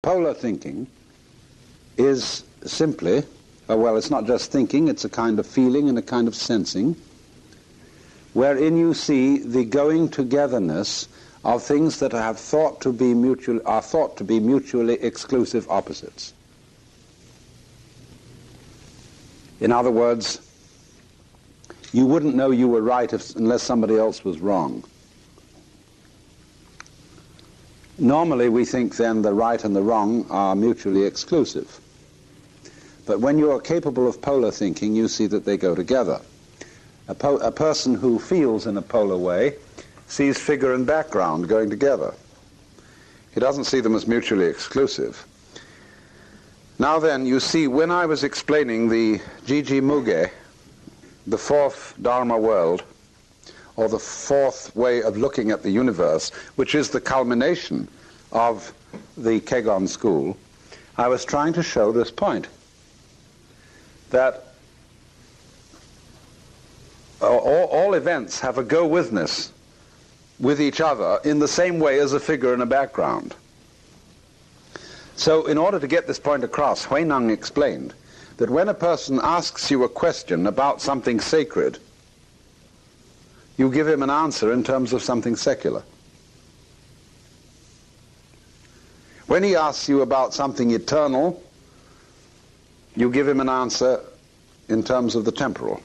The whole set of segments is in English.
Polar thinking is simply, well, it's not just thinking, it's a kind of feeling and a kind of sensing, wherein you see the going togetherness of things that are thought to be mutually exclusive opposites. In other words, you wouldn't know you were right unless somebody else was wrong. Normally we think then the right and the wrong are mutually exclusive. But when you are capable of polar thinking, you see that they go together. A person who feels in a polar way sees figure and background going together. He doesn't see them as mutually exclusive. Now then, you see, when I was explaining the Jiji Muge, the fourth Dharma world, or the fourth way of looking at the universe, which is the culmination of the Kegon school, I was trying to show this point, that all events have a go-withness with each other in the same way as a figure and a background. So in order to get this point across, Huineng explained that when a person asks you a question about something sacred, you give him an answer in terms of something secular. When he asks you about something eternal, you give him an answer in terms of the temporal.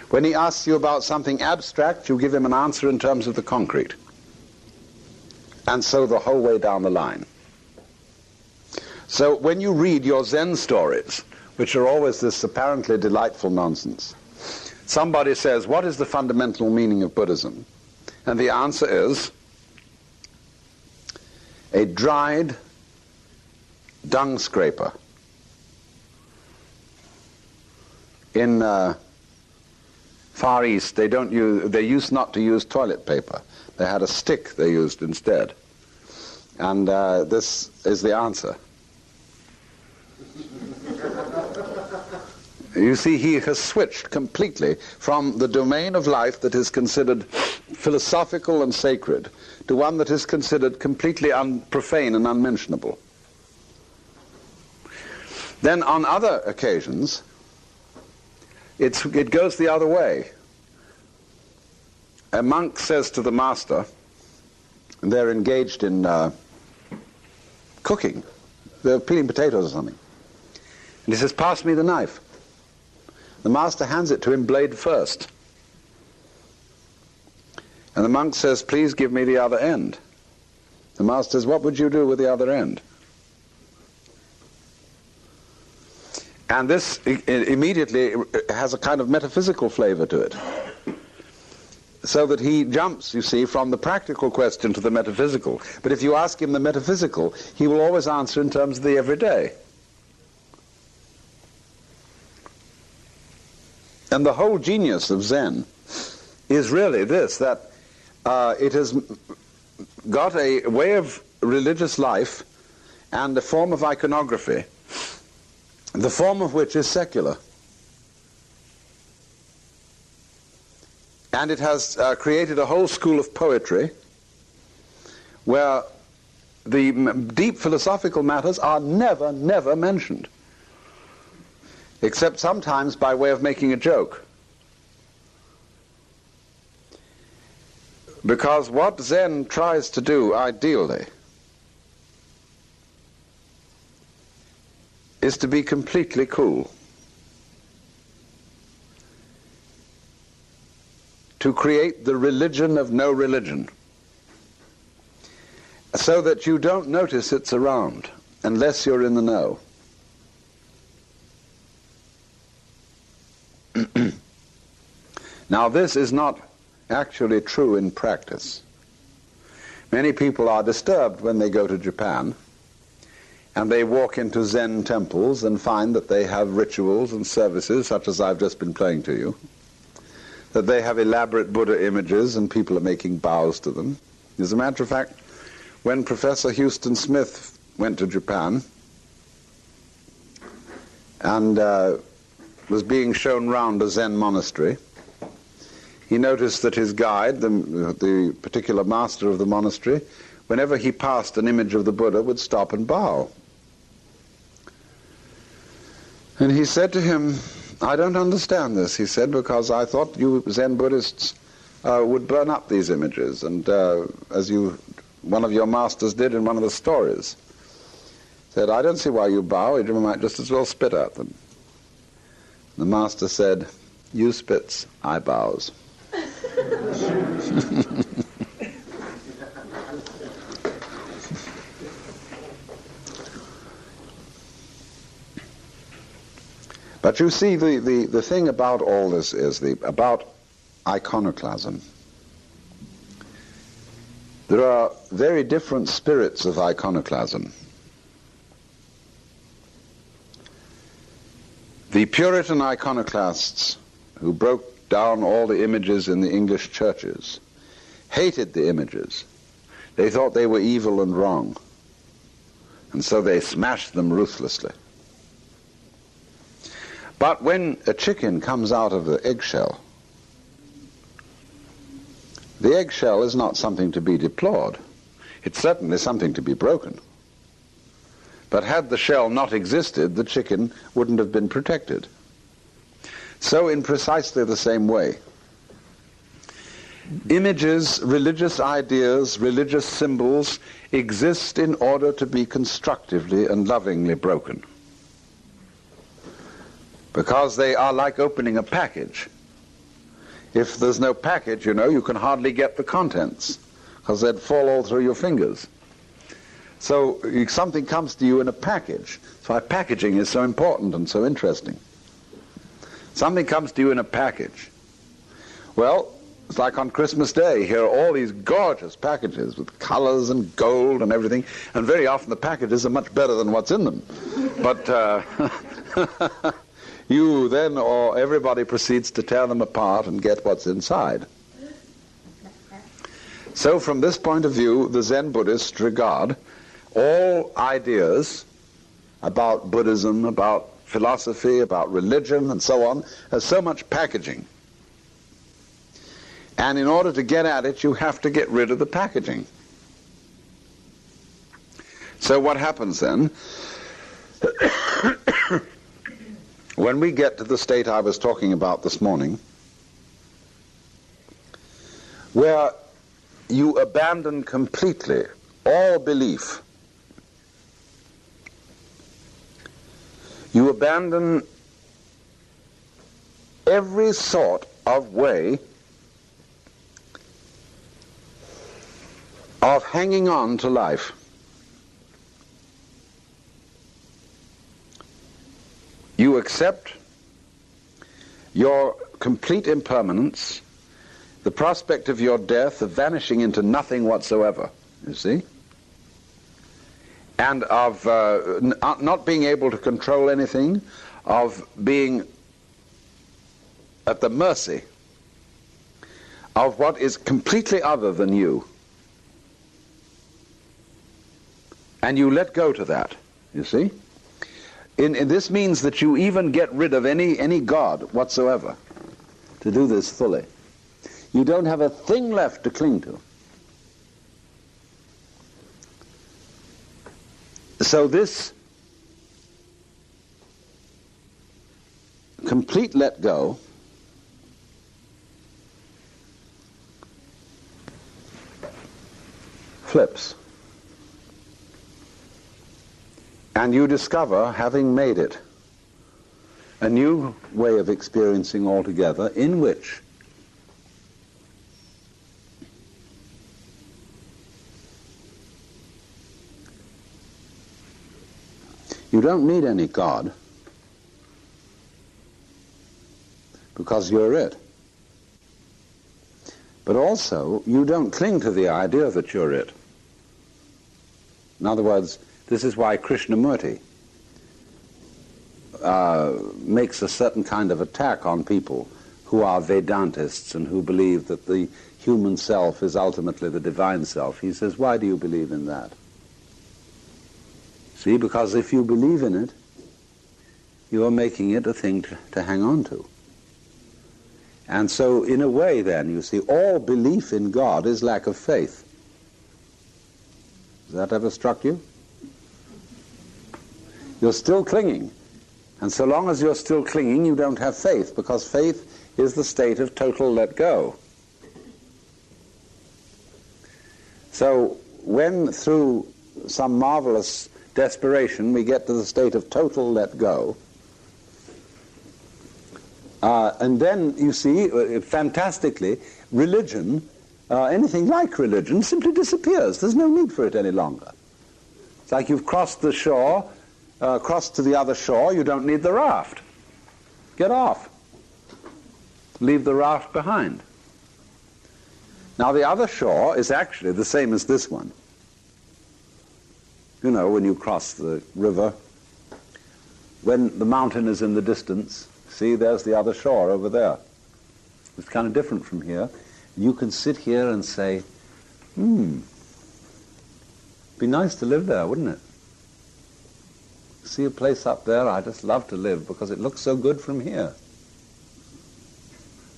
When he asks you about something abstract, you give him an answer in terms of the concrete. And so the whole way down the line. So when you read your Zen stories, which are always this apparently delightful nonsense, somebody says, what is the fundamental meaning of Buddhism? And the answer is a dried dung scraper. In Far East, they used not to use toilet paper. They had a stick they used instead. And this is the answer. You see, he has switched completely from the domain of life that is considered philosophical and sacred to one that is considered completely profane and unmentionable. Then on other occasions, it goes the other way. A monk says to the master, they're engaged in cooking, they're peeling potatoes or something, and he says, pass me the knife. The master hands it to him blade first. And the monk says, please give me the other end. The master says, what would you do with the other end? And this immediately has a kind of metaphysical flavor to it. So that he jumps, you see, from the practical question to the metaphysical. But if you ask him the metaphysical, he will always answer in terms of the everyday. And the whole genius of Zen is really this, that it has got a way of religious life and a form of iconography, the form of which is secular. And it has created a whole school of poetry where the deep philosophical matters are never, never mentioned, except sometimes by way of making a joke. Because what Zen tries to do, ideally, is to be completely cool. To create the religion of no religion, so that you don't notice it's around unless you're in the know. Now this is not actually true in practice. Many people are disturbed when they go to Japan and they walk into Zen temples and find that they have rituals and services such as I've just been playing to you, that they have elaborate Buddha images and people are making bows to them. As a matter of fact, when Professor Houston Smith went to Japan and was being shown round a Zen monastery, he noticed that his guide, the particular master of the monastery, whenever he passed an image of the Buddha, would stop and bow. And he said to him, I don't understand this, he said, because I thought you Zen Buddhists would burn up these images, and as one of your masters did in one of the stories. Said, I don't see why you bow, you might just as well spit at them. The master said, you spits, I bows. But you see, the thing about all this is about iconoclasm. There are very different spirits of iconoclasm. The Puritan iconoclasts who broke down all the images in the English churches hated the images. They thought they were evil and wrong, and so they smashed them ruthlessly. But when a chicken comes out of the eggshell is not something to be deplored. It's certainly something to be broken. But had the shell not existed, the chicken wouldn't have been protected. So in precisely the same way, images, religious ideas, religious symbols exist in order to be constructively and lovingly broken. Because they are like opening a package. If there's no package, you can hardly get the contents, because they'd fall all through your fingers. So something comes to you in a package. That's why packaging is so important and so interesting. Something comes to you in a package. Well, it's like on Christmas Day. Here are all these gorgeous packages with colors and gold and everything, and very often the packages are much better than what's in them. But you then, or everybody proceeds to tear them apart and get what's inside. So from this point of view, the Zen Buddhists regard all ideas about Buddhism, about philosophy, about religion, and so on, as so much packaging. And in order to get at it, you have to get rid of the packaging. So what happens then? When we get to the state I was talking about this morning, where you abandon completely all belief, you abandon every sort of way of hanging on to life. You accept your complete impermanence, the prospect of your death, of vanishing into nothing whatsoever, you see, and of not being able to control anything, of being at the mercy of what is completely other than you. And you let go to that, you see. This means that you even get rid of any God whatsoever to do this fully. You don't have a thing left to cling to. So this complete let go flips. And you discover, having made it, a new way of experiencing altogether, in which you don't need any God, because you're it. But also, you don't cling to the idea that you're it. In other words, this is why Krishnamurti makes a certain kind of attack on people who are Vedantists and who believe that the human self is ultimately the divine self. He says, why do you believe in that? See, because if you believe in it, you are making it a thing to hang on to. And so, in a way then, you see, all belief in God is lack of faith. Has that ever struck you? You're still clinging. And so long as you're still clinging, you don't have faith, because faith is the state of total let go. So when through some marvelous desperation we get to the state of total let go, and then you see, fantastically, religion, anything like religion, simply disappears. There's no need for it any longer. It's like you've crossed the shore, crossed to the other shore, you don't need the raft. Get off. Leave the raft behind. Now the other shore is actually the same as this one. You know, when you cross the river, when the mountain is in the distance, see, there's the other shore over there. It's kind of different from here. You can sit here and say, be nice to live there, wouldn't it? See a place up there, I just love to live because it looks so good from here.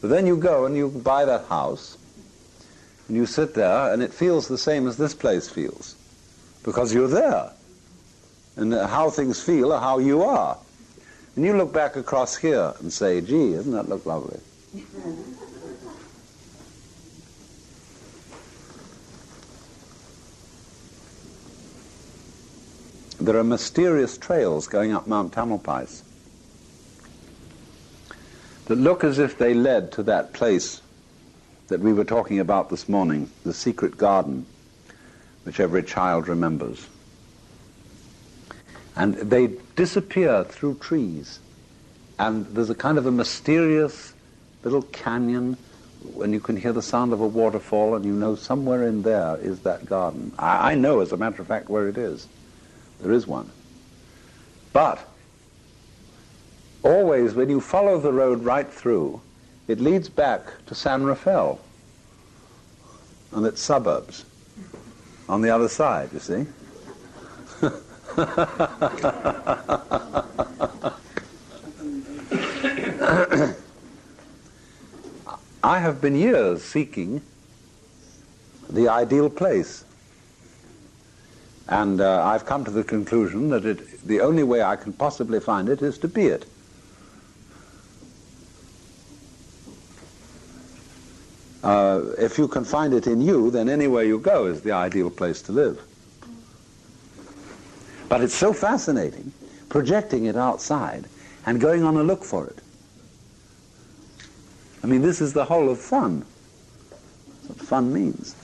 But then you go and you buy that house, and you sit there, and it feels the same as this place feels, because you're there. And how things feel are how you are. And you look back across here and say, gee, doesn't that look lovely? There are mysterious trails going up Mount Tamalpais that look as if they led to that place that we were talking about this morning, the secret garden, which every child remembers. And they disappear through trees. And there's a kind of a mysterious little canyon when you can hear the sound of a waterfall, and you know somewhere in there is that garden. I know, as a matter of fact, where it is. There is one. But always when you follow the road right through, it leads back to San Rafael and its suburbs on the other side, you see. I have been years seeking the ideal place. And I've come to the conclusion that the only way I can possibly find it is to be it. If you can find it in you, then anywhere you go is the ideal place to live. But it's so fascinating, projecting it outside and going on a look for it. I mean, this is the whole of fun. That's what fun means.